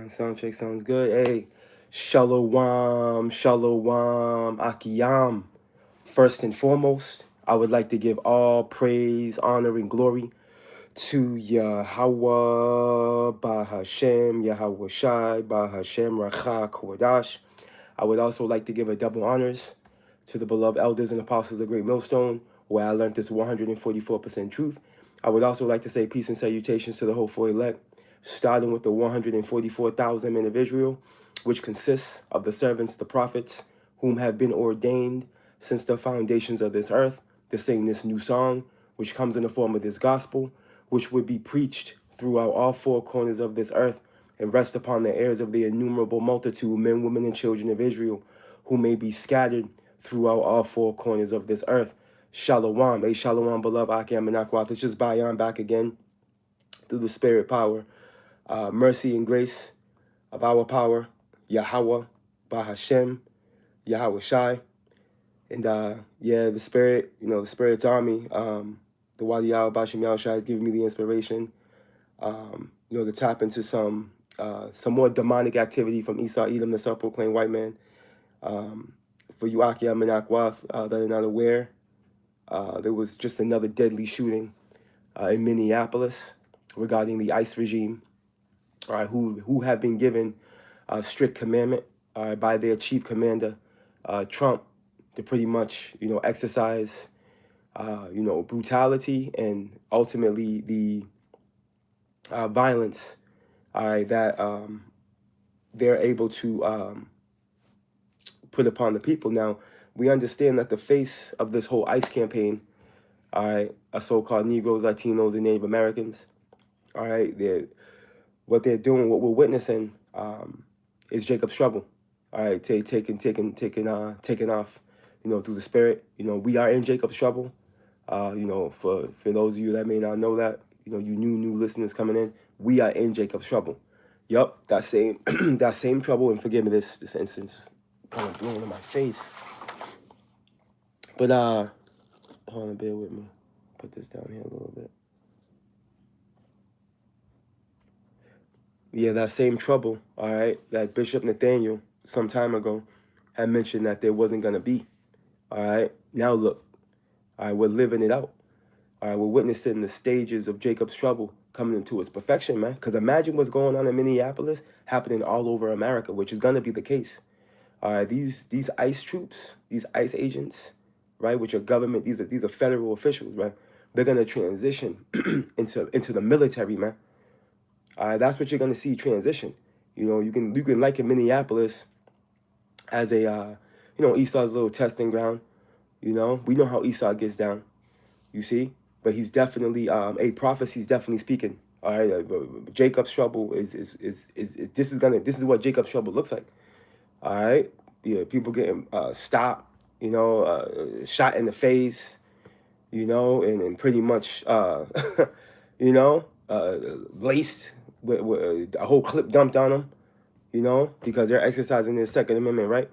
Sound check sounds good. Hey, shalom, shalom, akiyam. First and foremost, I would like to give all praise, honor, and glory to Yahweh, Bahashem, Yahweh Shai, Bahashem, Racha, Kodash. I would also like to give a double honors to the beloved elders and apostles of Great Millstone, where I learned this 144% truth. I would also like to say peace and salutations to the hopeful elect, starting with the 144,000 men of Israel, which consists of the servants, the prophets, whom have been ordained since the foundations of this earth to sing this new song, which comes in the form of this gospel, which would be preached throughout all four corners of this earth and rest upon the ears of the innumerable multitude, men, women, and children of Israel, who may be scattered throughout all four corners of this earth. Shalom, a shalom, beloved Akim and Akwath. It's just Bayan back again through the spirit power, mercy and grace of our power, Yahweh, Bahashem, Yahweh Shai. And yeah, the spirit, the spirit's army, the Wadi Yahweh Bashim Yahweh Shai is giving me the inspiration, to tap into some more demonic activity from Esau Edom, the self-proclaimed white man. For you Akim and Akwath that are not aware, there was just another deadly shooting in Minneapolis regarding the ICE regime, who have been given strict commandment by their chief commander, Trump, to pretty much, exercise, brutality and ultimately the violence, that they're able to put upon the people. Now, we understand that the face of this whole ICE campaign, are so-called Negroes, Latinos, and Native Americans. What they're doing, what we're witnessing, is Jacob's trouble. Taking off, through the spirit. We are in Jacob's trouble. For those of you that may not know that, you new listeners coming in, we are in Jacob's trouble. Yup, that same that same trouble. And forgive me, this instance kind of blowing in my face. But hold on, bear with me. Put this down here a little bit. Yeah, that same trouble, that Bishop Nathaniel some time ago had mentioned that there wasn't going to be. Now look, we're living it out. We're witnessing the stages of Jacob's trouble coming into its perfection, man. Because imagine what's going on in Minneapolis happening all over America, which is going to be the case. These ICE troops, these ICE agents, right, which are government, these are federal officials, right? They're going to transition into the military, man. That's what you're going to see transition. You can liken Minneapolis as a Esau's little testing ground. We know how Esau gets down. You see, but he's definitely a prophecy's definitely speaking. All right, Jacob's trouble is this is what Jacob's trouble looks like. All right, people getting stopped, shot in the face, and pretty much laced with a whole clip dumped on them, because they're exercising their Second Amendment right.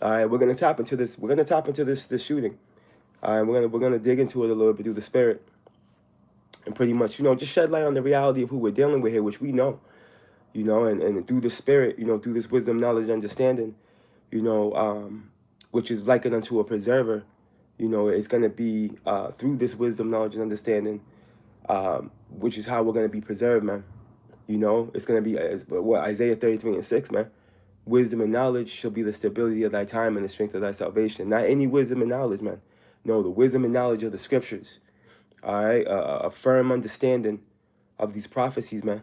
All right, we're gonna tap into this. We're gonna tap into this shooting. All right, we're gonna dig into it a little bit through the spirit, and pretty much, just shed light on the reality of who we're dealing with here, which we know, and through the spirit, through this wisdom, knowledge, understanding, which is likened unto a preserver. It's gonna be through this wisdom, knowledge, and understanding, which is how we're gonna be preserved, man. It's gonna be what Isaiah 33:6, man. Wisdom and knowledge shall be the stability of thy time and the strength of thy salvation. Not any wisdom and knowledge, man. No, the wisdom and knowledge of the scriptures. All right, a firm understanding of these prophecies, man.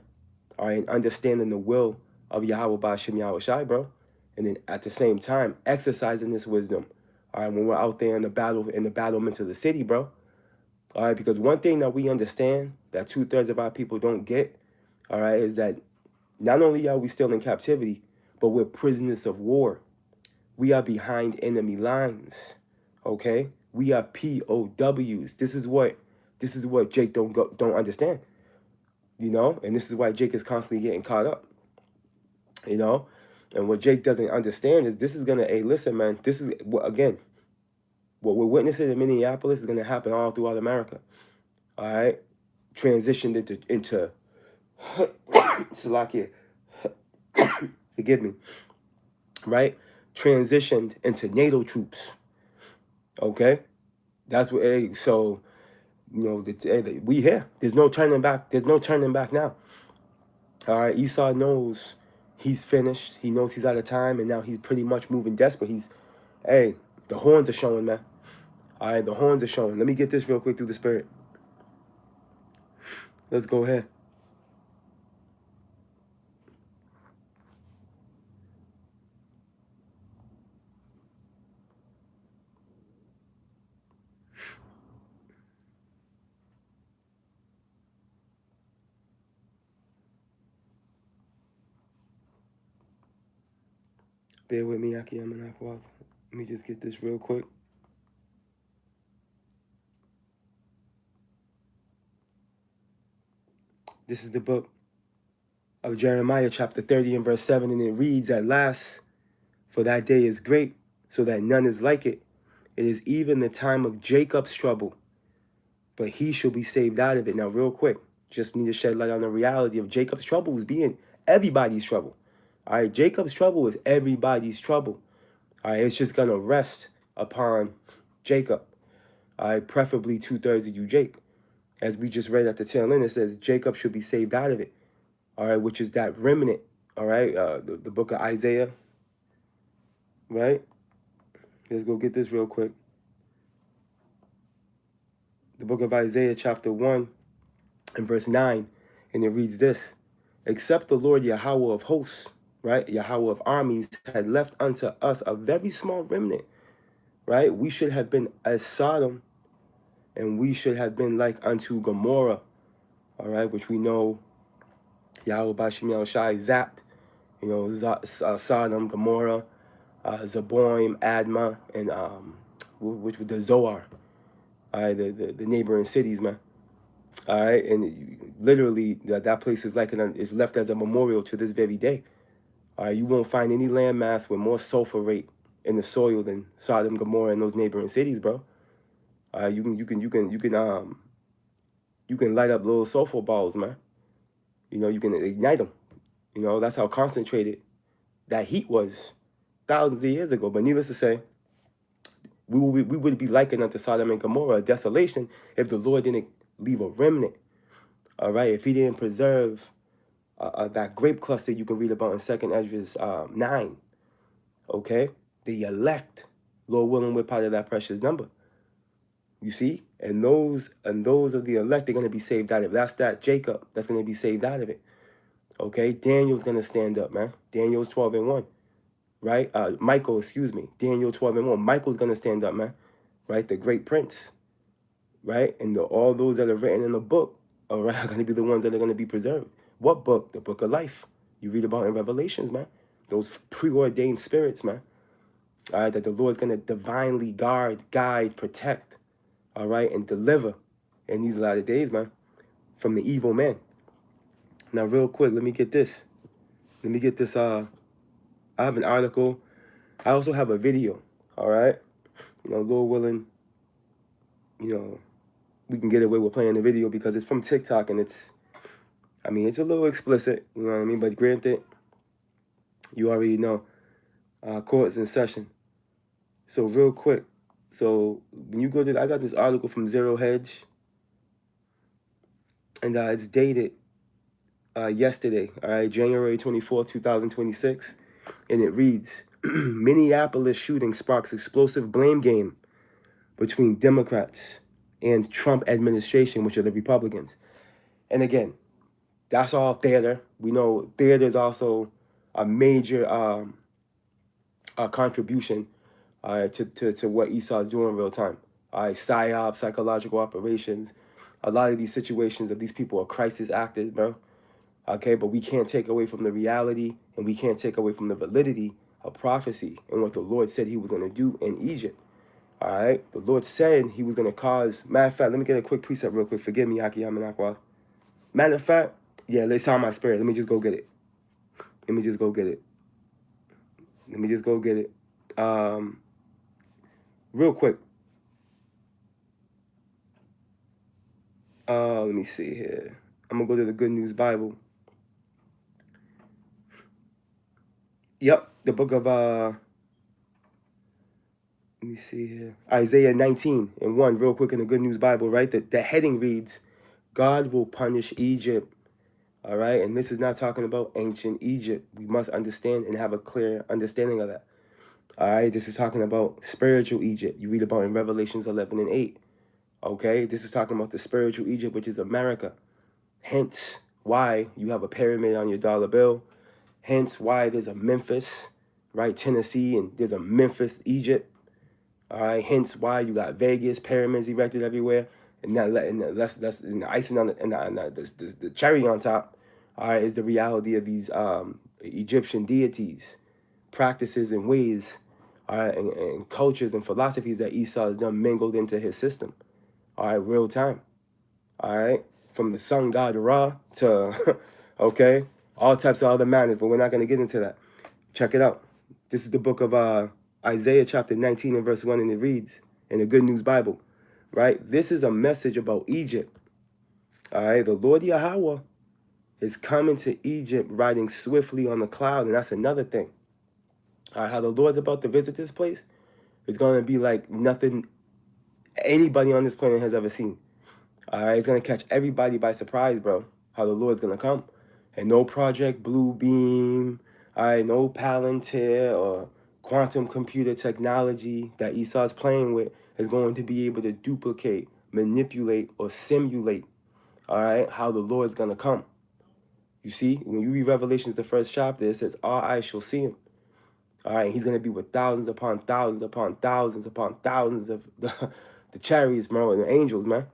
All right, and understanding the will of Yahweh Bashim Yahweh Shai, bro. And then at the same time, exercising this wisdom. All right, when we're out there in the battlements of the city, bro. All right, because one thing that we understand that 2/3 of our people don't get, all right, is that not only are we still in captivity, but we're prisoners of war. We are behind enemy lines. Okay, we are POWs. This is what Jake don't understand. And this is why Jake is constantly getting caught up. And what Jake doesn't understand is this is gonna. Hey, listen, man. This is again. What we're witnessing in Minneapolis is going to happen all throughout America. All right, transitioned into Salakia, forgive me, right? Transitioned into NATO troops. Okay, that's what. Hey, so we here. There's no turning back. There's no turning back now. All right, Esau knows he's finished. He knows he's out of time, and now he's pretty much moving desperate. Hey, the horns are showing, man. All right, the horns are showing. Let me get this real quick through the spirit. Let's go ahead. Bear with me, Aki. I'm gonna walk. Let me just get this real quick. This is the book of Jeremiah, chapter 30 and verse 7, and it reads, "At last, for that day is great, so that none is like it. It is even the time of Jacob's trouble, but he shall be saved out of it." Now, real quick, just need to shed light on the reality of Jacob's trouble is being everybody's trouble. All right, Jacob's trouble is everybody's trouble. All right, it's just going to rest upon Jacob. All right, preferably 2/3 of you, Jake. As we just read at the tail end, it says Jacob should be saved out of it. All right, which is that remnant. All right, the book of Isaiah. Right? Let's go get this real quick. The book of Isaiah, chapter 1 and verse 9. And it reads this: "Except the Lord Yahweh of hosts," right? Yahweh of armies, "had left unto us a very small remnant," right? We should have been as Sodom, and we should have been like unto Gomorrah, all right? Which we know Yahweh Bashim Yahushai zapped, Sodom, Gomorrah, Zeboim, Admah, and which was the Zoar, all right, the neighboring cities, man. All right, and literally that place is is left as a memorial to this very day. All right, you won't find any landmass with more sulfur rate in the soil than Sodom, Gomorrah, and those neighboring cities, bro. All right, you can light up little sulfur balls, man. You can ignite them. That's how concentrated that heat was thousands of years ago. But needless to say, we would be likened unto Sodom and Gomorrah, desolation, if the Lord didn't leave a remnant. All right, if he didn't preserve that grape cluster you can read about in 2nd Ezra 9. Okay, the elect, Lord willing, we're part of that precious number. You see, and those of the elect, they're going to be saved out of it. That's that Jacob that's going to be saved out of it. Okay, Daniel's going to stand up, man. Daniel's 12 and 1, right? Michael, excuse me, Daniel 12 and 1. Michael's going to stand up, man, right? The great prince, right? And all those that are written in the book, all right, are going to be the ones that are going to be preserved. What book? The book of life. You read about in Revelations, man. Those preordained spirits, man. All right, that the Lord's going to divinely guard, guide, protect, all right, and deliver in these latter days, man, from the evil man. Now, real quick, let me get this. I have an article. I also have a video, all right? Lord willing, we can get away with playing the video because it's from TikTok and it's a little explicit, you know what I mean? But granted, you already know, court's in session. So real quick, so when you go to, I got this article from Zero Hedge, and it's dated yesterday, all right, January 24th, 2026, and it reads, "Minneapolis shooting sparks explosive blame game between Democrats and Trump administration, which are the Republicans." And again, that's all theater. We know theater is also a major contribution to what Esau is doing in real time. PSYOP, psychological operations. A lot of these situations of these people are crisis actors, bro. Okay, but we can't take away from the reality and we can't take away from the validity of prophecy and what the Lord said he was going to do in Egypt. All right, the Lord said he was going to cause, matter of fact, let me get a quick precept real quick. Forgive me, Aki Yamanakwa. Matter of fact, yeah, let's sound my spirit. Let me just go get it. Real quick. Let me see here. I'm gonna go to the Good News Bible. Yep, the book of let me see here. Isaiah 19:1, real quick in the Good News Bible, right? The heading reads, God will punish Egypt. All right, and this is not talking about ancient Egypt. We must understand and have a clear understanding of that. All right, this is talking about spiritual Egypt. You read about in Revelations 11:8. Okay, this is talking about the spiritual Egypt, which is America. Hence why you have a pyramid on your dollar bill. Hence why there's a Memphis, right, Tennessee, and there's a Memphis, Egypt. All right, hence why you got Vegas, pyramids erected everywhere, and that's and the icing on the cherry on top. All right, is the reality of these Egyptian deities, practices and ways, all right, and cultures and philosophies that Esau has done mingled into his system. All right, real time. All right, from the sun god Ra to, okay, all types of other manners, but we're not going to get into that. Check it out. This is the book of Isaiah chapter 19 and verse 1, and it reads in the Good News Bible, right? This is a message about Egypt. All right, the Lord Yahweh is coming to Egypt riding swiftly on the cloud, and that's another thing. All right, how the Lord's about to visit this place is going to be like nothing anybody on this planet has ever seen. All right, it's going to catch everybody by surprise, bro, how the Lord's going to come. And no Project Blue Beam, all right, no Palantir or quantum computer technology that Esau's playing with is going to be able to duplicate, manipulate, or simulate, all right, how the Lord's going to come. You see, when you read Revelations, the first chapter, it says, all eyes shall see him. All right, he's going to be with thousands upon thousands upon thousands upon thousands of the chariots, bro, and the angels, man.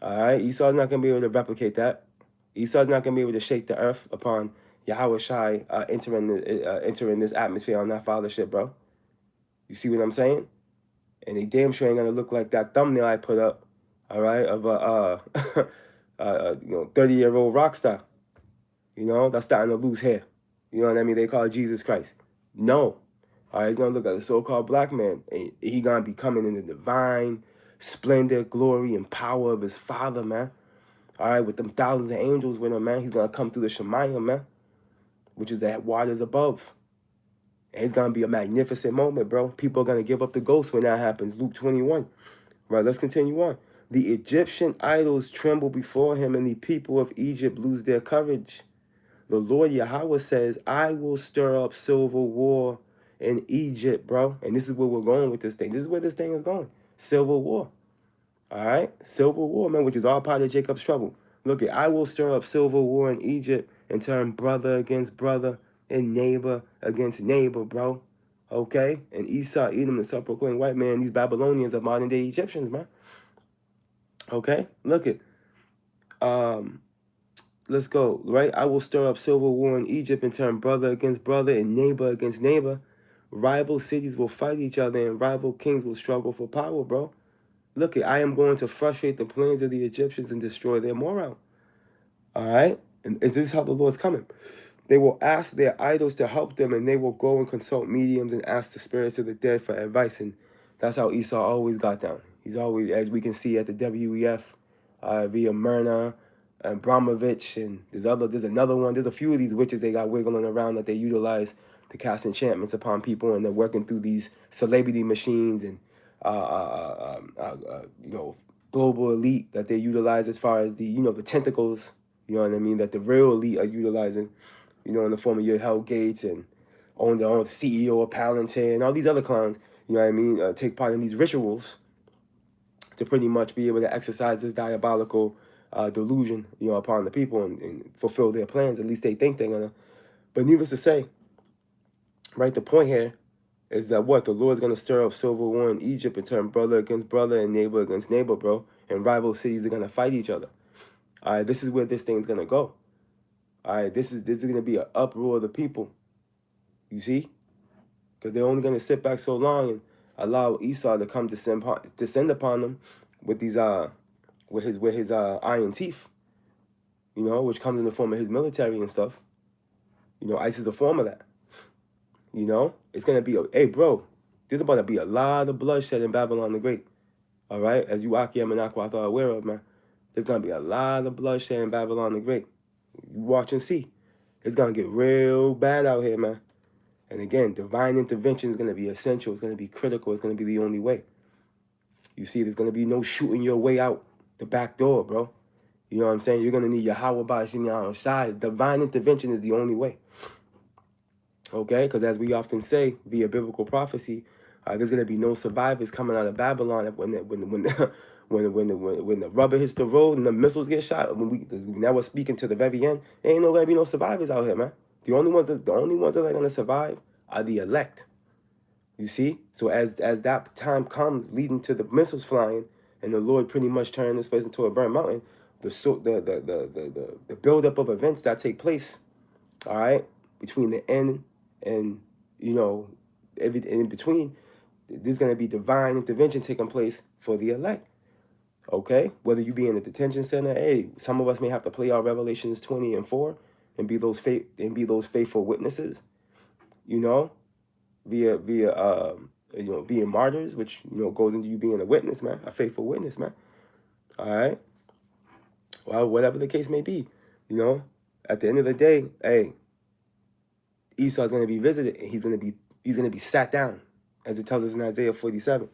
All right, Esau's not going to be able to replicate that. Esau's not going to be able to shake the earth upon Yahweh Shai entering this atmosphere on that fathership, bro. You see what I'm saying? And they damn sure ain't going to look like that thumbnail I put up, all right, of a 30-year-old rock star. You know, that's starting to lose hair. You know what I mean? They call it Jesus Christ. No. All right, he's going to look like a so-called black man. And he's going to be coming in the divine splendor, glory, and power of his father, man. All right, with them thousands of angels with him, man. He's going to come through the Shemayim, man, which is that waters above. And it's going to be a magnificent moment, bro. People are going to give up the ghost when that happens. Luke 21. Right, let's continue on. The Egyptian idols tremble before him, and the people of Egypt lose their courage. The Lord Yahweh says, I will stir up civil war in Egypt, bro. And this is where we're going with this thing. This is where this thing is going. Civil war. All right? Civil war, man, which is all part of Jacob's trouble. Look, I will stir up civil war in Egypt and turn brother against brother and neighbor against neighbor, bro. Okay? And Esau, Edom, the self-proclaimed white man, these Babylonians are modern-day Egyptians, man. Okay? Look it. Let's go, right? I will stir up civil war in Egypt and turn brother against brother and neighbor against neighbor. Rival cities will fight each other and rival kings will struggle for power, bro. Look, I am going to frustrate the plans of the Egyptians and destroy their morale. All right? And this is how the Lord's coming. They will ask their idols to help them, and they will go and consult mediums and ask the spirits of the dead for advice. And that's how Esau always got down. He's always, as we can see at the WEF, via Myrna and Abramovich, and there's another one. There's a few of these witches they got wiggling around that they utilize to cast enchantments upon people, and they're working through these celebrity machines and global elite that they utilize as far as the the tentacles. You know what I mean? That the real elite are utilizing. In the form of your Hell Gates and own their own CEO of Palantir and all these other clowns. You know what I mean? Take part in these rituals to pretty much be able to exercise this diabolical delusion, upon the people and fulfill their plans. At least they think they're gonna. But needless to say, right? The point here is that the Lord's gonna stir up civil war in Egypt and turn brother against brother and neighbor against neighbor, bro. And rival cities are gonna fight each other. All right, this is where this thing's gonna go. All right, this is gonna be an uproar of the people. You see, because they're only gonna sit back so long and allow Esau to come descend upon them with these with his iron teeth, which comes in the form of his military and stuff. ICE is a form of that. It's gonna be hey bro, there's about to be a lot of bloodshed in Babylon the Great. All right, as you Akim and Aqua are aware of, man. There's going to be a lot of bloodshed in Babylon the Great. You watch and see. It's going to get real bad out here, man. And again, divine intervention is going to be essential. It's going to be critical. It's going to be the only way. You see, there's going to be no shooting your way out the back door, bro. You know what I'm saying? You're going to need your Yahweh Shai. Divine intervention is the only way. Okay? Because as we often say, via biblical prophecy, there's going to be no survivors coming out of Babylon when the rubber hits the road and the missiles get shot. Now we're speaking to the very end. There ain't going to be no survivors out here, man. The only ones that are going to survive are the elect. You see? So as that time comes, leading to the missiles flying, and the Lord pretty much turning this place into a burnt mountain, the buildup of events that take place, all right, between the end and in between, there's gonna be divine intervention taking place for the elect. Okay, whether you be in the detention center, hey, some of us may have to play our Revelations 20 and 4 and be those faithful witnesses, via being martyrs, which goes into you being a witness, man, a faithful witness, man. All right. Well, whatever the case may be, at the end of the day, hey, Esau's gonna be visited, and he's gonna be sat down, as it tells us in Isaiah 47,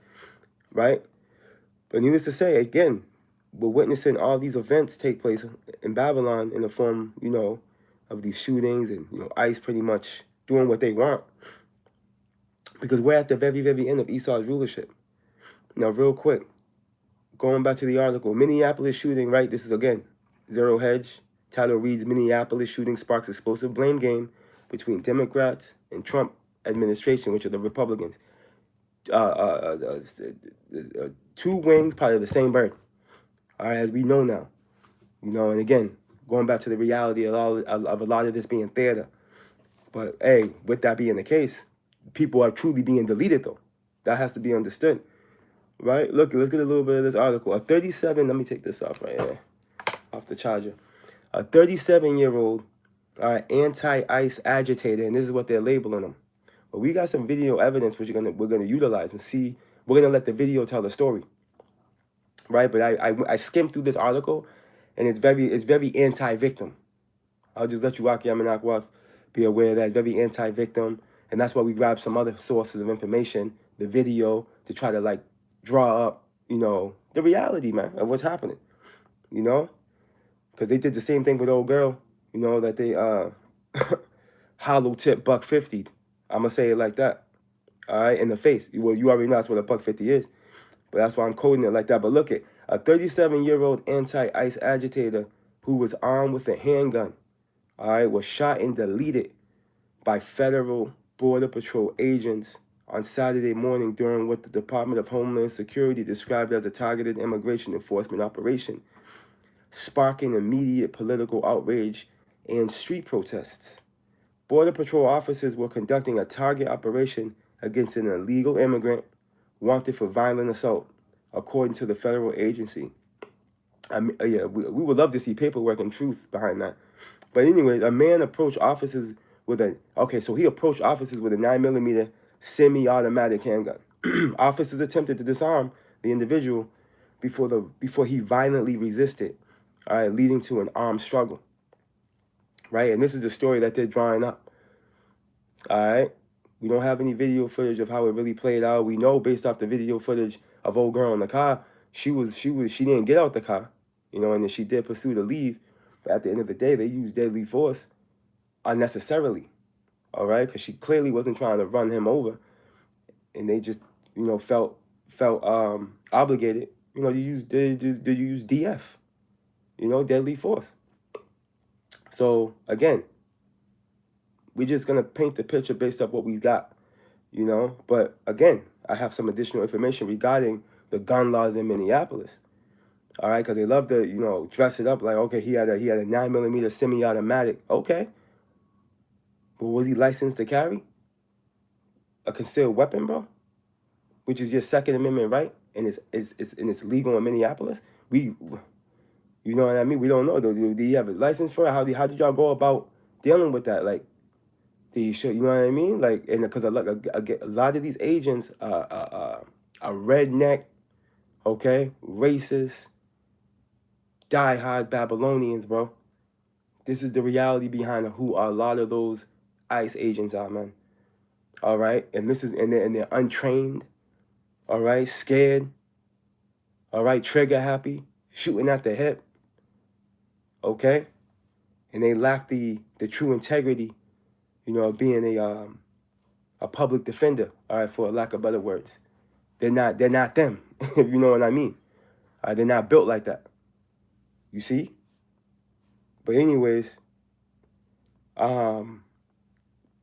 right? But needless to say, again, we're witnessing all these events take place in Babylon in the form, of these shootings and ICE pretty much doing what they want, because we're at the very, very end of Esau's rulership. Now, real quick, going back to the article, Minneapolis shooting, right? This is, again, Zero Hedge. Title reads, Minneapolis shooting sparks explosive blame game between Democrats and Trump administration, which are the Republicans. Two wings, part of the same bird. All right, as we know now. And again, going back to the reality of a lot of this being theater. But, hey, with that being the case, people are truly being deleted, though. That has to be understood. Right? Look, let's get a little bit of this article. A 37, let me take this off right here, off the charger. A 37-year-old anti-ICE agitator, and this is what they're labeling him. But we got some video evidence which we're gonna utilize and see. We're gonna let the video tell the story. Right? But I skimmed through this article, and it's very anti-victim. I'll just let you Akim and Akwaf be aware that it's very anti-victim, and that's why we grabbed some other sources of information, the video, to try to draw up, the reality, man, of what's happening, because they did the same thing with old girl, that they hollow tip $150. I'm gonna say it like that, all right, in the face. Well, you already know that's what a $150 is, but that's why I'm coding it like that. But look at a 37-year-old anti-ICE agitator who was armed with a handgun, all right, was shot and deleted by federal Border Patrol agents on Saturday morning during what the Department of Homeland Security described as a targeted immigration enforcement operation, sparking immediate political outrage and street protests. Border Patrol officers were conducting a target operation against an illegal immigrant wanted for violent assault, according to the federal agency. We would love to see paperwork and truth behind that. But anyway, a man approached officers with a 9mm semi-automatic handgun. Officers attempted to disarm the individual before he violently resisted, all right, leading to an armed struggle. Right? And this is the story that they're drawing up. All right? We don't have any video footage of how it really played out. We know based off the video footage of old girl in the car, she didn't get out the car, and then she did pursue to leave. But at the end of the day, they used deadly force unnecessarily. All right? Because she clearly wasn't trying to run him over. And they just, felt obligated, to use DF, deadly force. So, again, we're just going to paint the picture based off what we got, But, again, I have some additional information regarding the gun laws in Minneapolis. All right? Because they love to, dress it up like, okay, he had a 9mm semi-automatic. Okay. But was he licensed to carry a concealed weapon, bro? Which is your Second Amendment right? And it's legal in Minneapolis? You know what I mean? We don't know. Do you have a license for it? How did y'all go about dealing with that? Do you show? You know what I mean? And because a lot of these agents are redneck, okay, racist, Die-hard Babylonians, bro. This is the reality behind who a lot of those ICE agents are, man. All right, and they're untrained. All right, scared. All right, trigger happy, shooting at the hip. Okay, and they lack the true integrity, of being a public defender. All right, for lack of better words, they're not them. If you know what I mean. They're not built like that. You see. But anyways,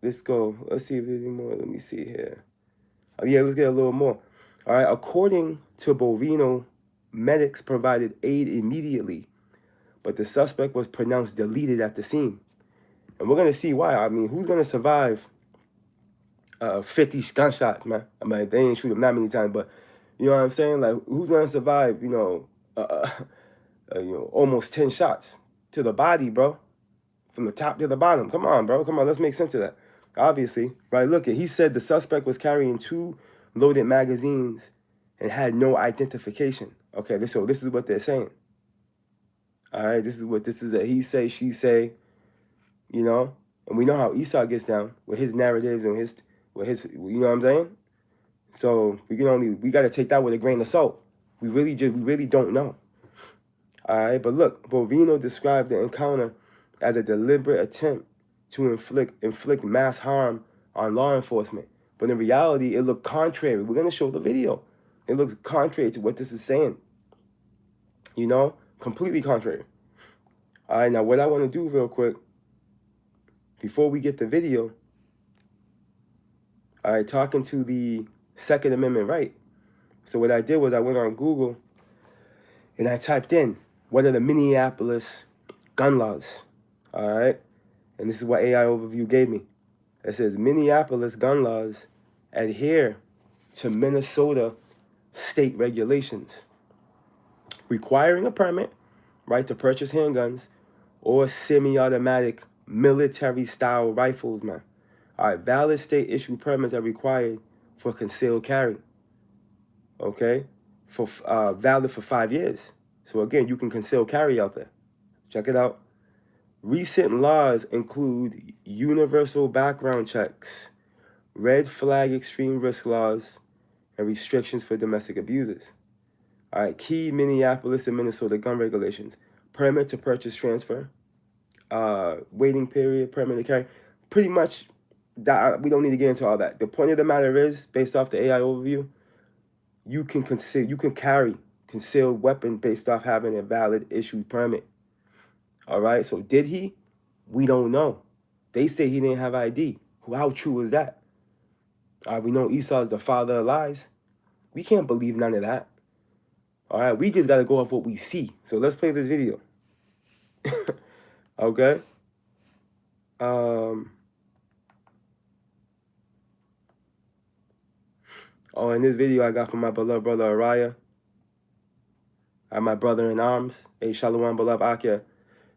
let's go. Let's see if there's any more. Let me see here. Oh, yeah, let's get a little more. All right. According to Bovino, medics provided aid immediately, but the suspect was pronounced deleted at the scene. And we're going to see why. I mean, who's going to survive 50 gunshots, man? I mean, they ain't shoot him that many times, but you know what I'm saying? Like, who's going to survive, almost 10 shots to the body, bro? From the top to the bottom. Come on, bro. Come on, let's make sense of that. Obviously, right? Look, he said the suspect was carrying 2 loaded magazines and had no identification. Okay, so this is what they're saying. All right, this is a he say, she say, and we know how Esau gets down with his narratives and his, you know what I'm saying? So we got to take that with a grain of salt. We really don't know. All right, but look, Bovino described the encounter as a deliberate attempt to inflict mass harm on law enforcement. But in reality, it looked contrary. We're going to show the video. It looks contrary to what this is saying. Completely contrary. All right, now what I want to do real quick, before we get the video, all right, talking to the Second Amendment right. So what I did was I went on Google and I typed in, what are the Minneapolis gun laws? All right. And this is what AI Overview gave me. It says Minneapolis gun laws adhere to Minnesota state regulations, requiring a permit, right, to purchase handguns or semi-automatic military-style rifles, man. All right, valid state-issued permits are required for concealed carry. Okay, for valid for 5 years. So again, you can conceal carry out there. Check it out. Recent laws include universal background checks, red flag extreme risk laws, and restrictions for domestic abusers. All right, key Minneapolis and Minnesota gun regulations: permit to purchase, transfer, waiting period, permit to carry. Pretty much, that we don't need to get into all that. The point of the matter is, based off the AI overview, you can carry concealed weapon based off having a valid issued permit. All right, so did he? We don't know. They say he didn't have ID. How true is that? We know Esau is the father of lies. We can't believe none of that. All right, we just got to go off what we see. So let's play this video. Okay. In this video I got from my beloved brother Araya. My brother in arms. Hey, Shalom, beloved Akia.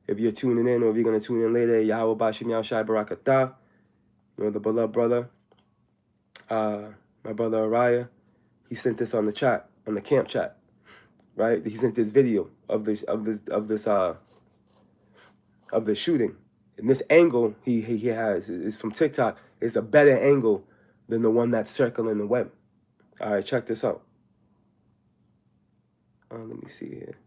If you're tuning in or if you're going to tune in later, Yahweh Bashim Yahweh Shai Barakatah. The beloved brother. My brother Araya. He sent this on the chat, on the camp chat. Right? He sent this video of this shooting. And this angle he has is from TikTok. It's a better angle than the one that's circling the web. All right, check this out. Let me see here.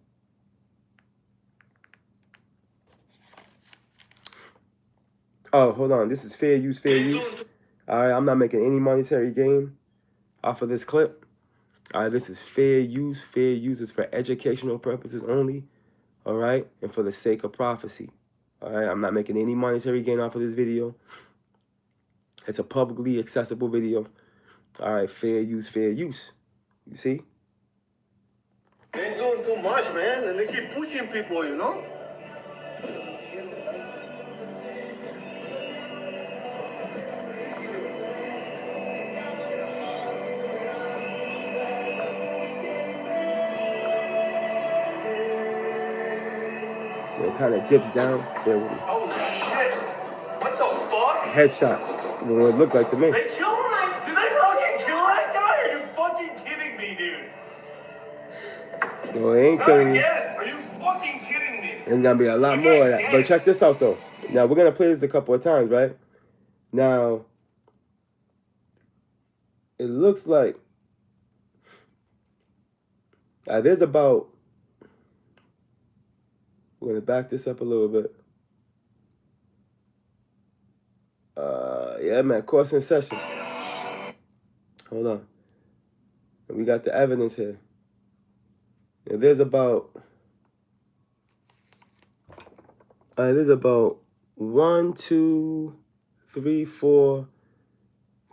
Oh, hold on. This is fair use, fair use. All right, I'm not making any monetary gain off of this clip. All right, this is fair use. Fair use is for educational purposes only. All right, and for the sake of prophecy. All right, I'm not making any monetary gain off of this video. It's a publicly accessible video. All right, fair use, fair use. You see? They're doing too much, man, and they keep pushing people, It kind of dips down. There with me. Oh, shit. What the fuck? Headshot. What it looked like to me. They killed him? Did they fucking kill that guy? Are you fucking kidding me, dude? No, they ain't killing me. Are you fucking fucking kidding me? There's gonna be a lot more of that. But check this out though. Now we're gonna play this a couple of times, right? Now it looks like there's about. We're gonna back this up a little bit. Yeah, man, course in session. Hold on. We got the evidence here. Now, there's about 1, 2, 3, 4,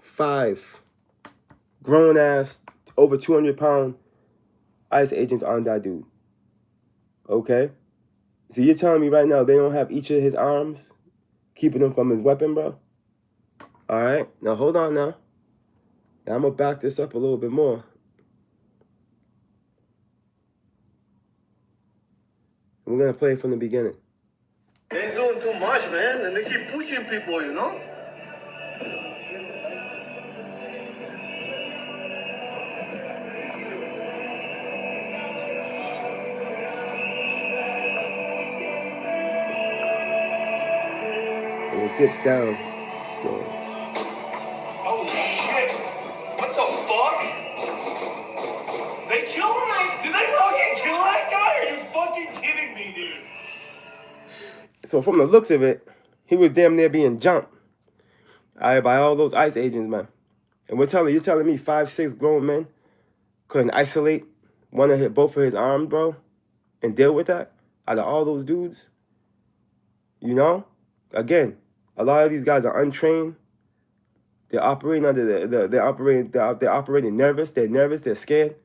5 grown ass over 200-pound ICE agents on that dude. Okay? So you're telling me right now they don't have each of his arms keeping him from his weapon, bro? All right. Now hold on now. Now I'm gonna back this up a little bit more. We're gonna play it from the beginning. They're doing too much, man, and they keep pushing people, you know? And it dips down. So Holy shit! What the fuck? They killed him? Did they fucking kill that guy? Are you fucking kidding me, dude? so from the looks of it, he was damn near being jumped. All right, by all those ICE agents, man. And you're telling me 5, 6 grown men couldn't isolate both of his arms, bro, and deal with that out of all those dudes? You know? Again, a lot of these guys are untrained. They're operating they're operating nervous. They're nervous. They're scared.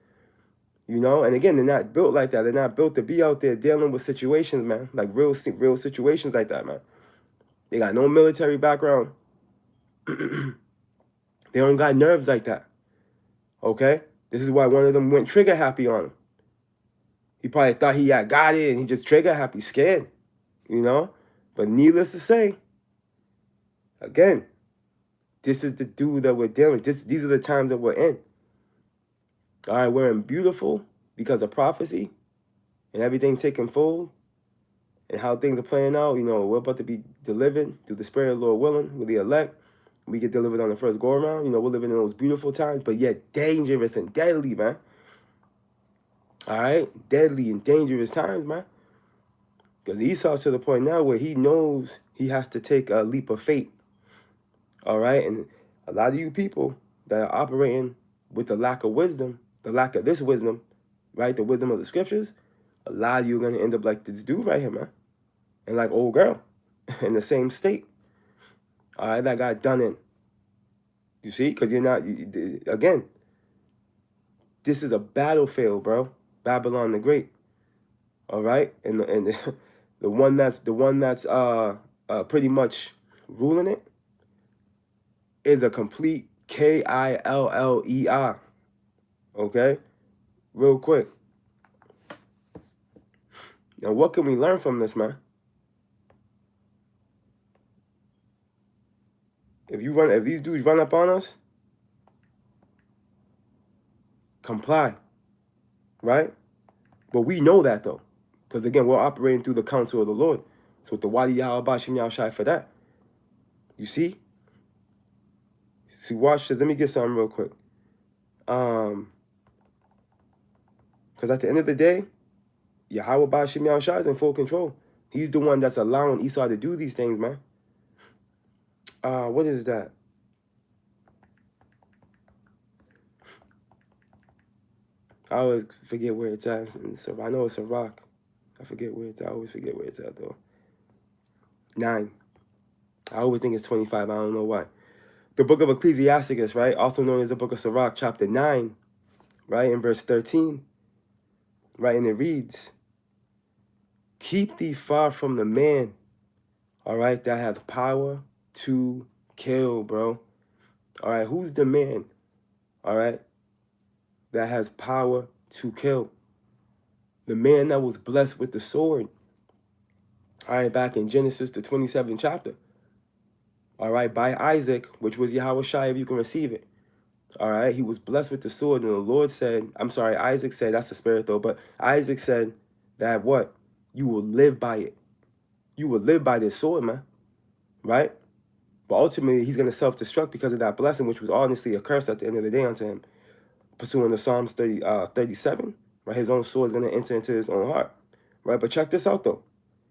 You know? And again, they're not built like that. They're not built to be out there dealing with situations, man. Like real situations like that, man. They got no military background. They don't got nerves like that. Okay? This is why one of them went trigger happy on him. He probably thought he had got it and he just trigger happy, scared. You know? But needless to say, again, this is the dude that we're dealing with. These are the times that we're in. All right, we're in beautiful because of prophecy and everything taking fold and how things are playing out. You know, we're about to be delivered through the Spirit of the Lord willing with the elect. We get delivered on the first go around. You know, we're living in those beautiful times, but yet dangerous and deadly, man. All right? Deadly and dangerous times, man. Because Esau's to the point now where he knows he has to take a leap of faith. All right? And a lot of you people that are operating with the lack of wisdom, the lack of this wisdom, right? The wisdom of the scriptures, a lot of you are going to end up like this dude right here, man. And like old girl in the same state. All right? That got done in. You see? Because you're not, again, this is a battlefield, bro. Babylon the Great. All right? And the one that's pretty much ruling it is a complete Killer. Okay? Real quick. Now, what can we learn from this, man? If these dudes run up on us, comply. Right? But we know that, though. Because, again, we're operating through the counsel of the Lord. So, with the Wadi Yahweh Bashim Yahushai for that. You see? See, watch this. Let me get something real quick. Because at the end of the day, Yahweh Bashim Yahushai is in full control. He's the one that's allowing Esau to do these things, man. What is that? I always forget where it's at. So I know it's a rock. I forget where it's at. I always forget where it's at, though. 9. I always think it's 25. I don't know why. The book of Ecclesiasticus, right? Also known as the book of Sirach, chapter 9, right? In verse 13, right? And it reads, keep thee far from the man, all right, that hath power to kill, bro. All right, who's the man, all right, that has power to kill? The man that was blessed with the sword, all right, back in Genesis, the 27th chapter, all right, by Isaac, which was Yahweh Shai, if you can receive it. All right, he was blessed with the sword, and the Lord said, Isaac said, that's the spirit though, but Isaac said that what? you will live by it. You will live by this sword, man. Right? But ultimately, he's going to self-destruct because of that blessing, which was honestly a curse at the end of the day unto him. Pursuing the Psalms 37, right? His own sword is going to enter into his own heart. Right? But check this out, though.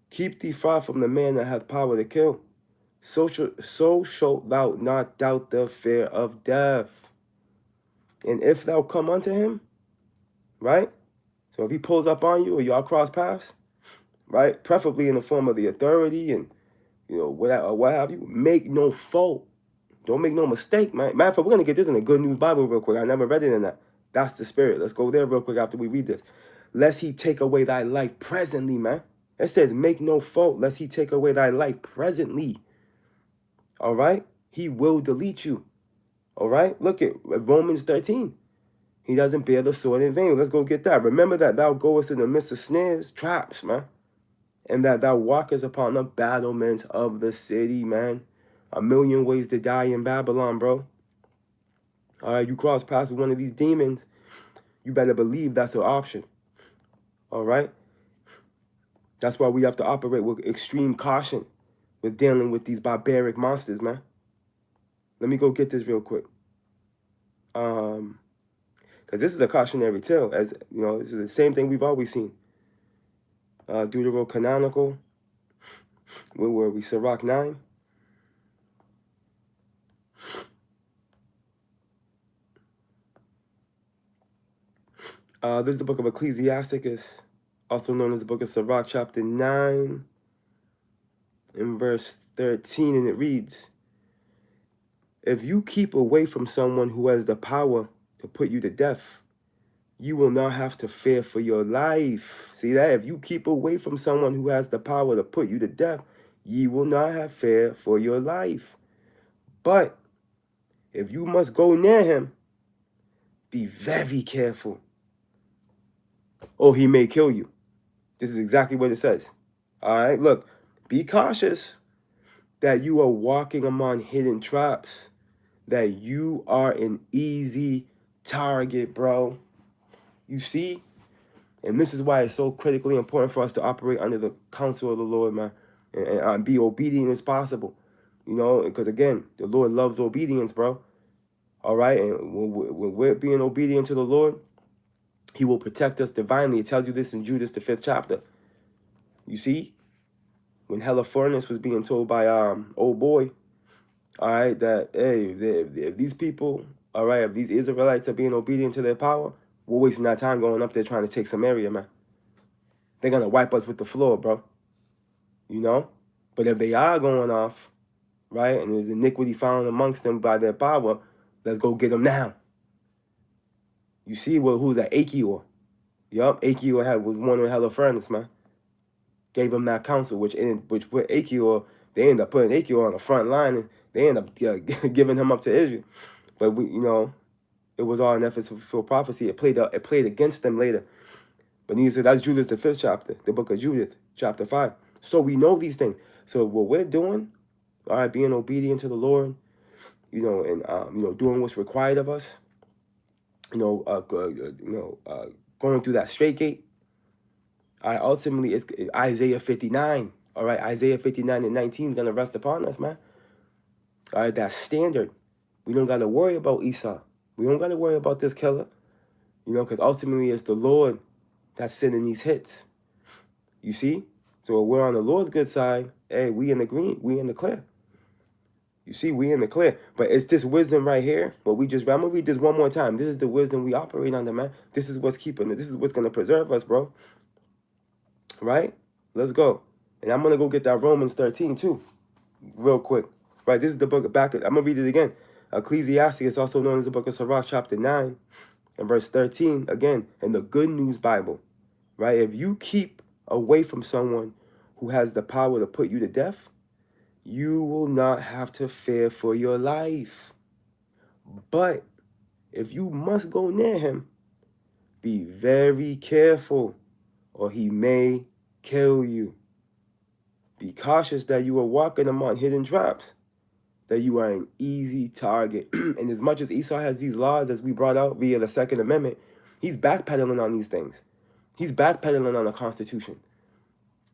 Keep thee far from the man that hath power to kill. So shalt thou not doubt the fear of death. And if thou come unto him, right? So if he pulls up on you or y'all cross paths, right? Preferably in the form of the authority and, what have you, make no fault. Don't make no mistake, man. Matter of fact, we're going to get this in the Good News Bible real quick. I never read it in that. That's the spirit. Let's go there real quick after we read this. Lest he take away thy life presently, man. It says, make no fault, lest he take away thy life presently. All right? He will delete you. All right? Look at Romans 13. He doesn't bear the sword in vain. Let's go get that. Remember that thou goest in the midst of snares, traps, man. And that thou walkest upon the battlements of the city, man. 1,000,000 ways to die in Babylon, bro. All right, you cross paths with one of these demons, you better believe that's an option. All right? That's why we have to operate with extreme caution with dealing with these barbaric monsters, man. Let me go get this real quick. Because this is a cautionary tale. As you know, this is the same thing we've always seen. Deuterocanonical. Where were we? Sirach 9. This is the book of Ecclesiasticus, also known as the book of Sirach, chapter 9, in verse 13, and it reads, if you keep away from someone who has the power to put you to death, you will not have to fear for your life. See that? If you keep away from someone who has the power to put you to death, ye will not have fear for your life. But if you must go near him, be very careful, or he may kill you. This is exactly what it says. All right, look, be cautious that you are walking among hidden traps, that you are an easy target, bro. You see? And this is why it's so critically important for us to operate under the counsel of the Lord, man, and be obedient as possible. You know, because again, the Lord loves obedience, bro. All right, and when we're being obedient to the Lord, he will protect us divinely. It tells you this in Judas, the 5th chapter. You see? When Holofernes was being told by old boy, all right, that, hey, if these people, all right, if these Israelites are being obedient to their power, we're wasting our time going up there trying to take Samaria, man. They're going to wipe us with the floor, bro. You know? But if they are going off, right, and there's iniquity found amongst them by their power, let's go get them now. You see, well, who's that? Achior. Yup, Achior was one of Holofernes, man. Gave him that counsel, which put Achior, they ended up putting Achior on the front line, and they ended up giving him up to Israel. But it was all an effort to fulfill prophecy. It played against them later. But that's Judith, the 5th chapter, the book of Judith, chapter 5. So we know these things. So what we're doing, all right, being obedient to the Lord, and doing what's required of us, going through that straight gate. All right, ultimately, it's Isaiah 59. All right, Isaiah 59 and 19 is going to rest upon us, man. All right, that standard. We don't got to worry about Esau. We don't got to worry about this killer, because ultimately it's the Lord that's sending these hits. You see? So we're on the Lord's good side. Hey, we in the green. We in the clear. You see, we in the clear. But it's this wisdom right here. I'm going to read this one more time. This is the wisdom we operate under, man. This is what's keeping it. This is what's going to preserve us, bro. Right? Let's go. And I'm going to go get that Romans 13 too, real quick. Right? This is the book of back. I'm going to read it again. Ecclesiastes, also known as the book of Sirach, chapter 9 and verse 13. Again, in the Good News Bible. Right? If you keep away from someone who has the power to put you to death, you will not have to fear for your life. But if you must go near him, be very careful, or he may kill you. Be cautious that you are walking among hidden traps, that you are an easy target. And as much as Esau has these laws, as we brought out via the Second Amendment, he's backpedaling on these things. He's backpedaling on the Constitution.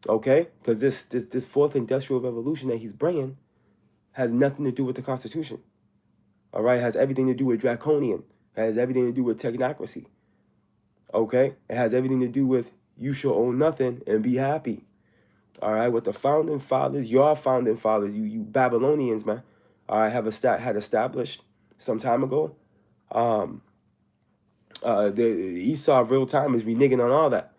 Okay? Because this fourth industrial revolution that he's bringing has nothing to do with the Constitution. All right? It has everything to do with draconian. It has everything to do with technocracy. Okay? It has everything to do with you shall own nothing and be happy. All right? What the founding fathers, your founding fathers, you Babylonians, man, all right, had established some time ago. The Esau of real time is reneging on all that.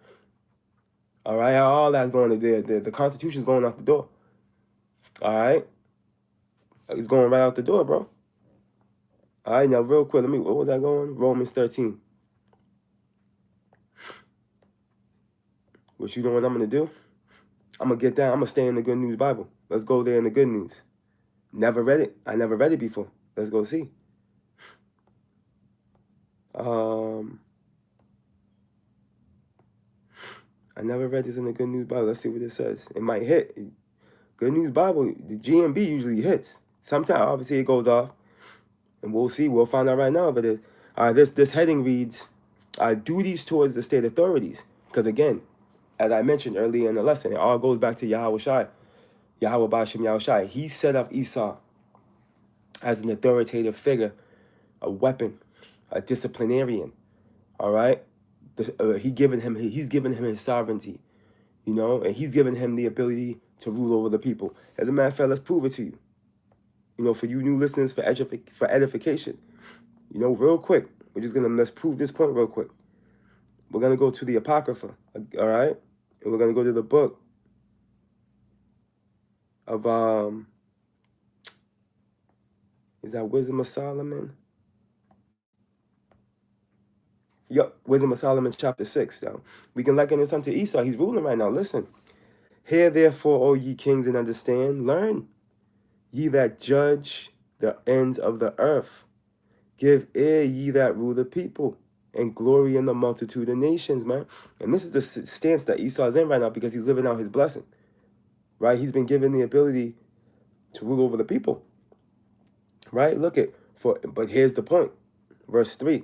All right? All that's going to the Constitution's going out the door. All right? It's going right out the door, bro. All right, now real quick, what was that going? Romans 13. What you know what I'm going to do? I'm going to get down. I'm going to stay in the Good News Bible. Let's go there in the Good News. Never read it. I never read it before. Let's go see. I never read this in the Good News Bible. Let's see what it says. It might hit. Good News Bible, the GMB usually hits. Sometimes, obviously, it goes off. And we'll see. We'll find out right now. But this heading reads, duties towards the state authorities. Because again, as I mentioned earlier in the lesson, it all goes back to Yahweh Shai. Yahweh Bashim Yahweh Shai. He set up Esau as an authoritative figure, a weapon, a disciplinarian. All right? He's given him his sovereignty, you know, and he's given him the ability to rule over the people. As a matter of fact, let's prove it to you. You know, for you new listeners, for edification. You know, real quick. Let's prove this point real quick. We're gonna go to the Apocrypha, all right? And we're gonna go to the book of is that Wisdom of Solomon? Yup, Wisdom of Solomon chapter 6. Now, we can liken this unto Esau. He's ruling right now. Listen. Hear therefore, O ye kings, and understand. Learn, ye that judge the ends of the earth. Give ear, ye that rule the people, and glory in the multitude of nations, man. And this is the stance that Esau is in right now because he's living out his blessing. Right? He's been given the ability to rule over the people. Right? But here's the point. Verse 3.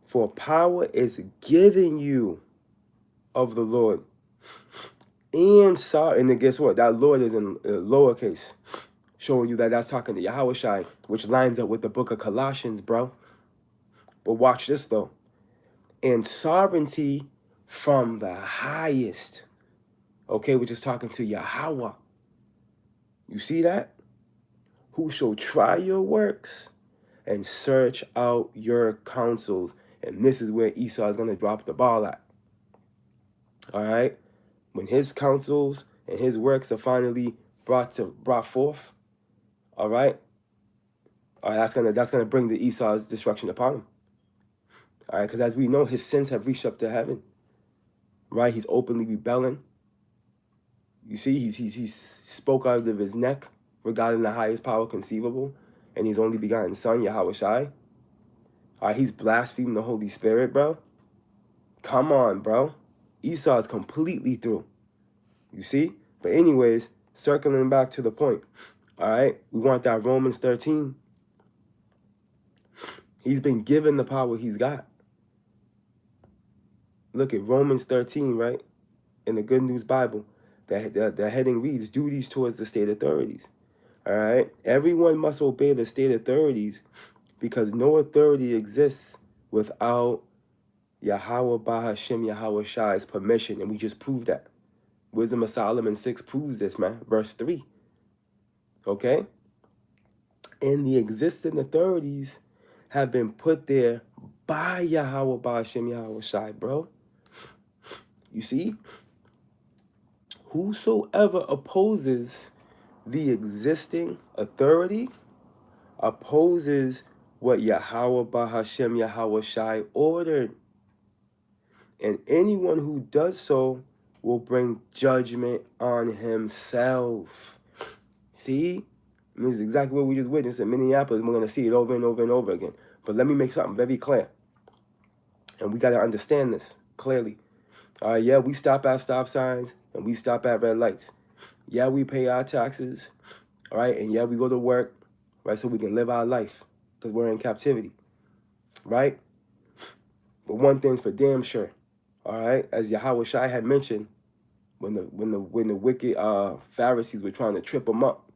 For power is given you of the Lord. And then guess what? That Lord is in lowercase, showing you that that's talking to Yahweh Shai, which lines up with the book of Colossians, bro. But watch this, though. And sovereignty from the highest, okay, which is talking to Yahweh. You see that? Who shall try your works and search out your counsels. And this is where Esau is going to drop the ball at. All right? When his counsels and his works are finally brought forth, all right? That's gonna bring the Esau's destruction upon him. All right, because as we know, his sins have reached up to heaven. Right? He's openly rebelling. You see, he's spoke out of his neck regarding the highest power conceivable, and his only begotten son, Yahweh Shai. All right, he's blaspheming the Holy Spirit, bro. Come on, bro. Esau is completely through. You see? But anyways, circling back to the point. All right, we want that Romans 13. He's been given the power he's got. Look at Romans 13, right? In the Good News Bible. The heading reads, duties towards the state authorities. All right? Everyone must obey the state authorities because no authority exists without Yahweh Bahashim Yahweh Shai's permission. And we just proved that. Wisdom of Solomon 6 proves this, man. Verse 3. Okay? And the existing authorities have been put there by Yahweh Bahashim Yahweh Shai, bro. You see? Whosoever opposes the existing authority opposes what Yahweh Bahashim Yahweh Shai ordered. And anyone who does so will bring judgment on himself. See? And this is exactly what we just witnessed in Minneapolis. We're going to see it over and over and over again. But let me make something very clear. And we got to understand this clearly. Yeah, we stop at stop signs and we stop at red lights. Yeah, we pay our taxes. All right. And yeah, we go to work, right, so we can live our life because we're in captivity. Right. But one thing's for damn sure. All right. As Yahweh Shai had mentioned, when the wicked Pharisees were trying to trip him up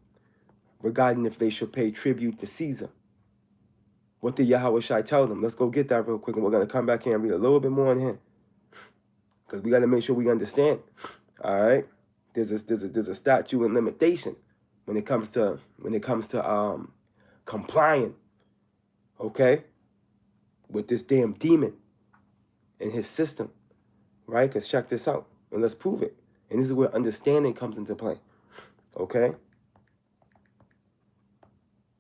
regarding if they should pay tribute to Caesar. What did Yahweh Shai tell them? Let's go get that real quick, and we're gonna come back here and read a little bit more on here, because we gotta make sure we understand. All right, there's a statute and limitation when it comes to complying, okay, with this damn demon and his system, right? Because check this out, and let's prove it. And this is where understanding comes into play, okay?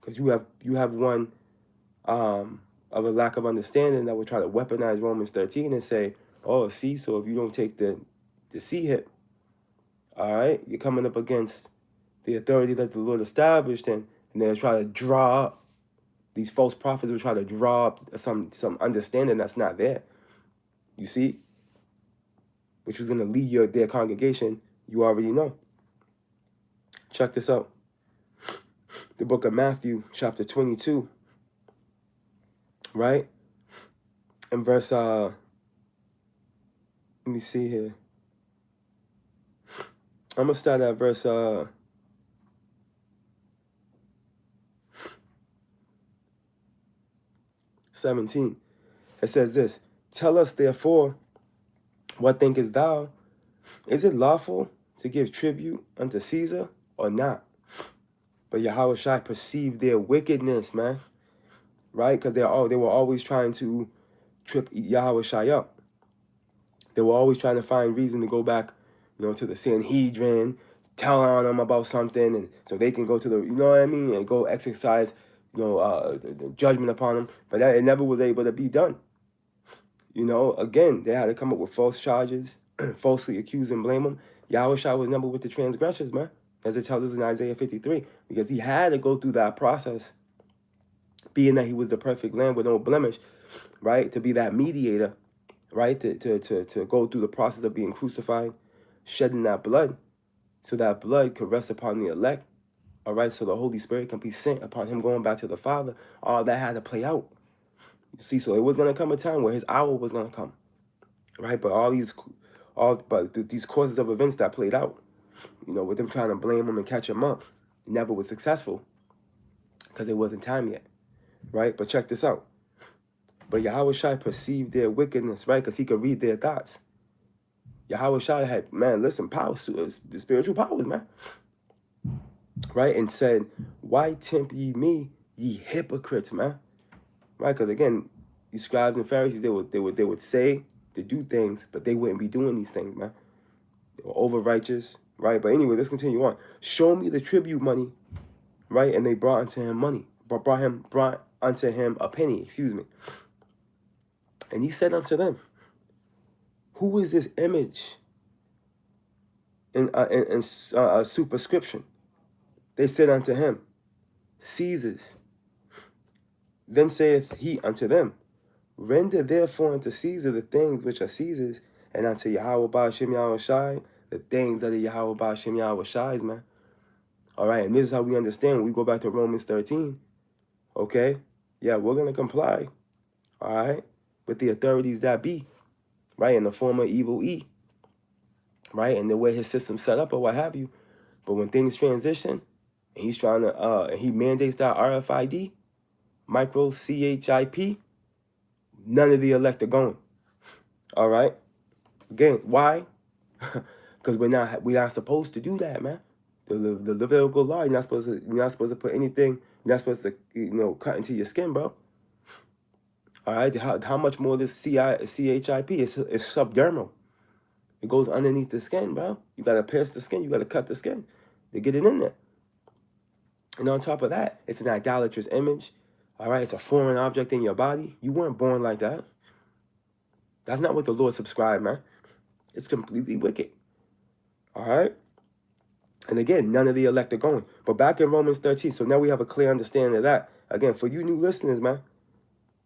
Because you have one of a lack of understanding that would try to weaponize Romans 13 and say, oh, see, so if you don't take the C hit, all right, you're coming up against the authority that the Lord established, and they'll try to draw up, these false prophets will try to draw up some understanding that's not there. You see? Which was going to lead their congregation, you already know. Check this out. The book of Matthew, chapter 22, right? And verse, let me see here. I'm going to start at verse 17. It says this, tell us therefore, what thinkest thou? Is it lawful to give tribute unto Caesar or not? But Yahweh Shai perceived their wickedness, man. Right? Because they were always trying to trip Yahweh Shai up. They were always trying to find reason to go back, to the Sanhedrin, tell on them about something, and so they can go to the, and go exercise, the judgment upon them. But it never was able to be done. Again, they had to come up with false charges, falsely accuse and blame them. Yahweh Shai was never with the transgressors, man, as it tells us in Isaiah 53, because he had to go through that process, being that he was the perfect lamb with no blemish, right, to be that mediator, right, to go through the process of being crucified, shedding that blood, so that blood could rest upon the elect, all right, so the Holy Spirit can be sent upon him going back to the Father. All that had to play out. You see, so it was going to come a time where his hour was going to come, right? But these causes of events that played out, with them trying to blame him and catch him up, it never was successful because it wasn't time yet, right? But check this out. But Yahweh Shai perceived their wickedness, right? Because he could read their thoughts. Yahweh Shai had, powers, spiritual powers, man, right? And said, why tempt ye me, ye hypocrites, man? Right, because again, these scribes and Pharisees, they would say to do things, but they wouldn't be doing these things, man. They were over righteous, right? But anyway, let's continue on. Show me the tribute money, right? And they brought unto him money, brought unto him a penny, And he said unto them, who is this image in superscription? They said unto him, Caesar's. Then saith he unto them, render therefore unto Caesar the things which are Caesar's, and unto Yahweh Ba'ashem Yahweh Shai the things that are Yahweh Ba'ashem Yahweh Shai's, man. All right, and this is how we understand when we go back to Romans 13. Okay? Yeah, we're going to comply, all right, with the authorities that be, right, in the form of evil E, right, and the way his system's set up or what have you. But when things transition, and he's trying to, and he mandates that RFID, micro CHIP, none of the elect are going. All right. Again, why? Because we're not supposed to do that, man. The Levitical law, you're not supposed to put anything. You're not supposed to cut into your skin, bro. All right. How much more this CHIP is subdermal. It goes underneath the skin, bro. You gotta pierce the skin. You gotta cut the skin to get it in there. And on top of that, it's an idolatrous image. All right, it's a foreign object in your body. You weren't born like that. That's not what the Lord subscribed, man. It's completely wicked. All right? And again, none of the elect are going. But back in Romans 13, so now we have a clear understanding of that. Again, for you new listeners, man.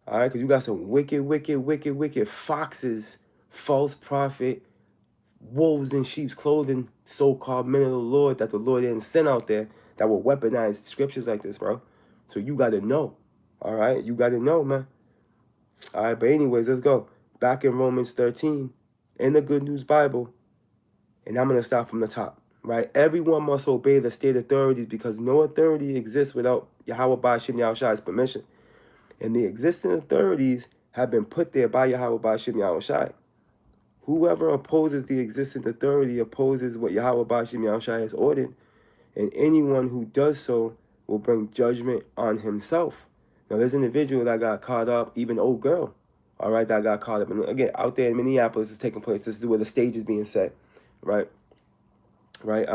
All right, because you got some wicked foxes, false prophet, wolves in sheep's clothing, so-called men of the Lord that the Lord didn't send out there that will weaponize scriptures like this, bro. So you got to know. All right, you got to know, man. All right, but anyways, let's go. Back in Romans 13, in the Good News Bible, And I'm going to start from the top, right? Everyone must obey the state authorities because no authority exists without Yahweh Ba'ashim Yahushai's permission. And the existing authorities have been put there by Yahweh Ba'ashim Yahushai. Whoever opposes the existing authority opposes what Yahweh Ba'ashim Yahushai has ordered, and anyone who does so will bring judgment on himself. Now, there's an individual that got caught up, even old girl, all right, that got caught up. And again, out there in Minneapolis is taking place. This is where the stage is being set, right? Right.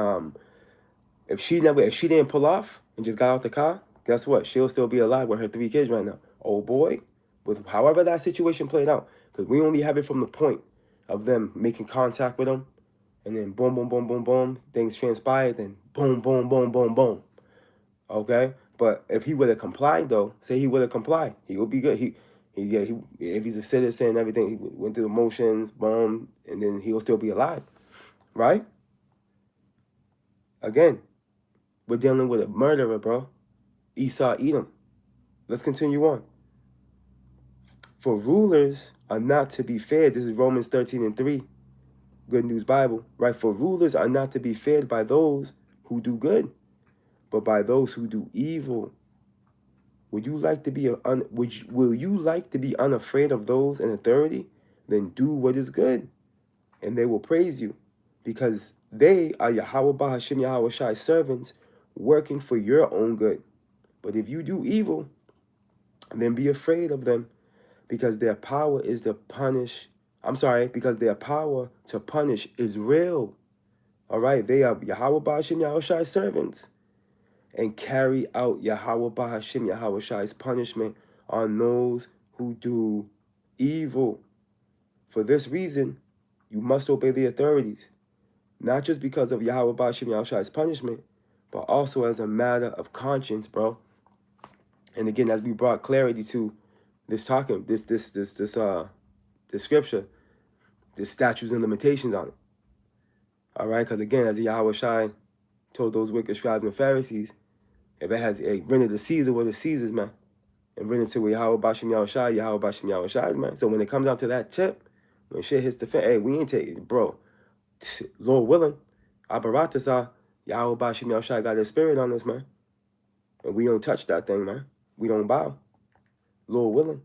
If she didn't pull off and just got out the car, guess what? She'll still be alive with her 3 kids right now. Oh boy, with however that situation played out, because we only have it from the point of them making contact with him, and then boom, boom, boom, boom, boom, things transpired, then boom, boom, boom, boom, boom. Okay, but if he would have complied, though, say he would have complied, he would be good. If he's a citizen and everything, he went through the motions, boom, and then he'll still be alive, right? Again, we're dealing with a murderer, bro. Esau, Edom. Let's continue on. For rulers are not to be feared. This is Romans 13:3. Good News Bible, right? For rulers are not to be feared by those who do good, but by those who do evil. Will you like to be unafraid of those in authority? Then do what is good, and they will praise you, because they are Yahweh Ba'ashim Yahweh Shai's servants, working for your own good. But if you do evil, then be afraid of them, because their power to punish is real. All right, they are Yahweh Ba'ashim Yahweh Shai's servants, and carry out Yahweh Ba'ashim Yahweh Shai's punishment on those who do evil. For this reason, you must obey the authorities, not just because of Yahweh Ba'ashim Yahweh Shai's punishment, but also as a matter of conscience, bro. And again, as we brought clarity to this scripture, there's statutes and limitations on it. All right, because again, as Yahweh Shai told those wicked scribes and Pharisees, if it has rendered to Caesar what is Caesar's, man, and rendered to Yahweh Ba'ashim Yahweh Shai's, man. So when it comes down to that chip, when shit hits the fan, hey, we ain't taking it, bro. Lord willing, Abaratasa, Yahweh Ba'ashim Yahweh Shai got his spirit on us, man. And we don't touch that thing, man. We don't bow. Lord willing.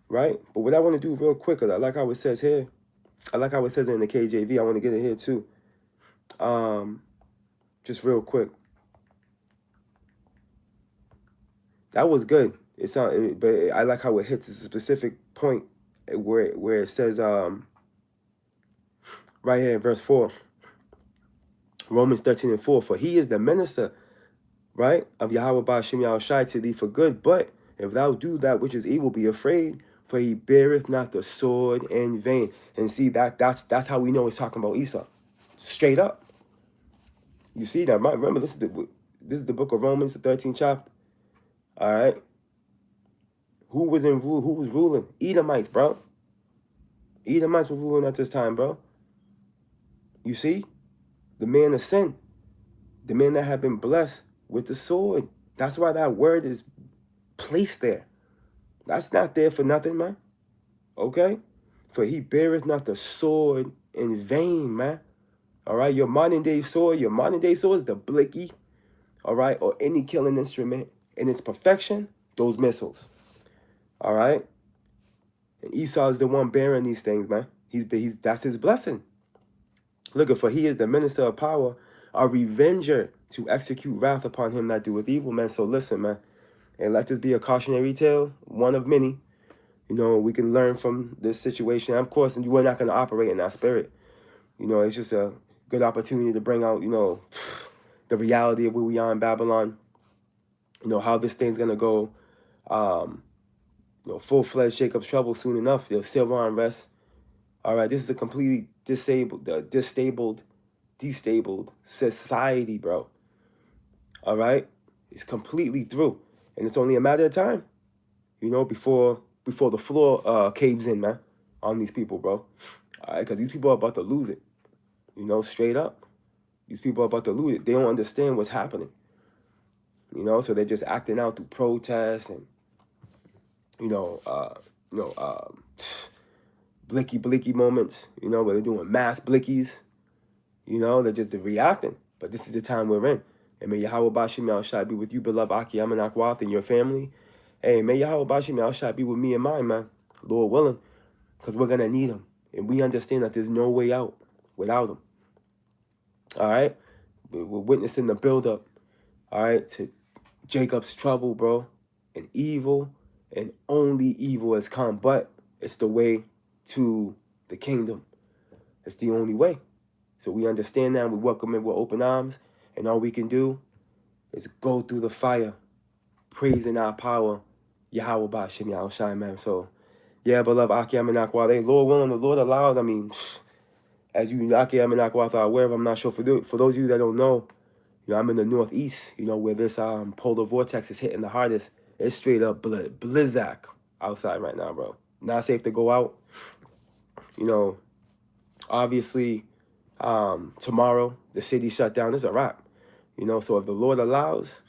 Right? But what I want to do real quick, because I like how it says here, I like how it says in the KJV, I want to get it here too. Just real quick. That was good. But I like how it hits a specific point where it says right here in verse 4, Romans 13:4, for he is the minister, right, of Yahweh Ba'ashim Yahweh Shai to thee for good. But if thou do that which is evil, be afraid, for he beareth not the sword in vain. And see, that's how we know it's talking about Esau, straight up. You see that? Remember, this is the book of Romans, the 13th chapter. All right. Who was ruling? Edomites, bro. Edomites were ruling at this time, bro. You see? The man of sin. The man that had been blessed with the sword. That's why that word is placed there. That's not there for nothing, man. Okay? For he beareth not the sword in vain, man. All right? Your modern day sword is the blicky, all right, or any killing instrument. In its perfection, those missiles. All right? And Esau is the one bearing these things, man. That's his blessing. Look, for he is the minister of power, a revenger to execute wrath upon him that doeth evil, man. So listen, man. And let this be a cautionary tale, one of many. You know, we can learn from this situation. Of course, and we're not going to operate in that spirit. You know, it's just a good opportunity to bring out, you know, the reality of where we are in Babylon. You know, how this thing's going to go. You know, full-fledged Jacob's trouble soon enough. There's civil unrest. All right, this is a completely destabled society, bro. All right? It's completely through. And it's only a matter of time, you know, before the floor caves in, man, on these people, bro. All right, because these people are about to lose it, you know, straight up. These people are about to lose it. They don't understand what's happening, you know, so they're just acting out through protests and, blicky moments, you know, where they're doing mass blickies, You know, they're just reacting. But this is the time we're in. And may Yahweh Bashim Al Shai be with you, beloved Aki Amanakwath, and your family. Hey, may Yahweh Bashim Al Shai be with me and mine, man. Lord willing. Because we're going to need him. And we understand that there's no way out without him. All right? We're witnessing the buildup, all right, to Jacob's trouble, bro. And evil, and only evil has come. But it's the way to the kingdom. It's the only way. So we understand that. We welcome it with open arms. And all we can do is go through the fire, praising our power, Yahweh Bashim Yahushai, man. So, yeah, beloved Aki Amenakwa, Lord willing, the Lord allows, I mean, as you Aki Amenakwa are aware of, I'm not sure, for those of you that don't know, you know, I'm in the Northeast, you know, where this polar vortex is hitting the hardest. It's straight up blizzak outside right now, bro. Not safe to go out. You know, obviously, tomorrow, the city shut down. It's a wrap. You know, so if the Lord allows,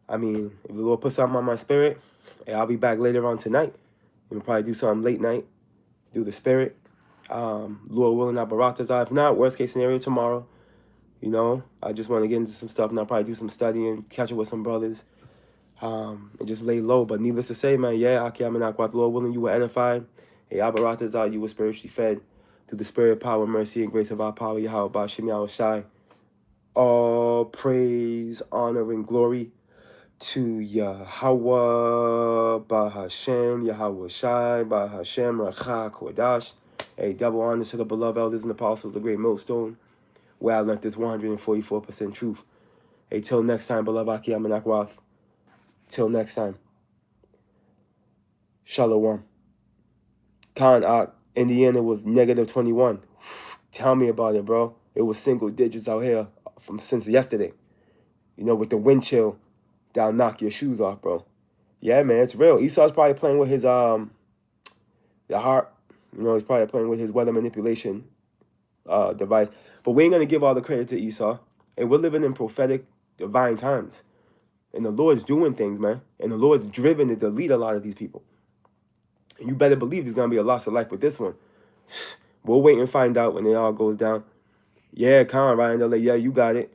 I mean, if the Lord puts something on my spirit, hey, I'll be back later on tonight. We'll probably do something late night, do the spirit. Lord willing, Baratazah. If not, worst case scenario, tomorrow. You know, I just want to get into some stuff and I'll probably do some studying, catch up with some brothers, and just lay low. But needless to say, man, yeah, Aki Amenakwat, Lord willing, you were edified. Hey, Baratazah, you were spiritually fed through the spirit, power, mercy, and grace of our power, Yahweh Bashim Yahushai. All praise, honor, and glory to Yahweh Bahashem, Yahweh Shai, Bahashem, Racha, Kodash. A double honor to the beloved elders and apostles, the great millstone, where I learned this 144% truth. Hey, till next time, beloved Aki Amenakwath. Till next time. Shalom. Khan, Indiana was -21. Tell me about it, bro. It was single digits out here since yesterday. You know, with the wind chill, that'll knock your shoes off, bro. Yeah, man, it's real. Esau's probably playing with his the heart. You know, he's probably playing with his weather manipulation device. But we ain't gonna give all the credit to Esau. And we're living in prophetic, divine times. And the Lord's doing things, man. And the Lord's driven to delete a lot of these people. And you better believe there's gonna be a loss of life with this one. We'll wait and find out when it all goes down. Yeah, Khan, Ryan, they'll like, yeah, you got it.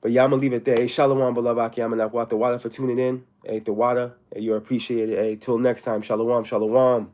But yeah, I'm going to leave it there. Hey, Shalom, beloved Aki Amenakwath, the water for tuning in. Hey, the water, hey, you're appreciated. Hey, till next time, Shalom, Shalom.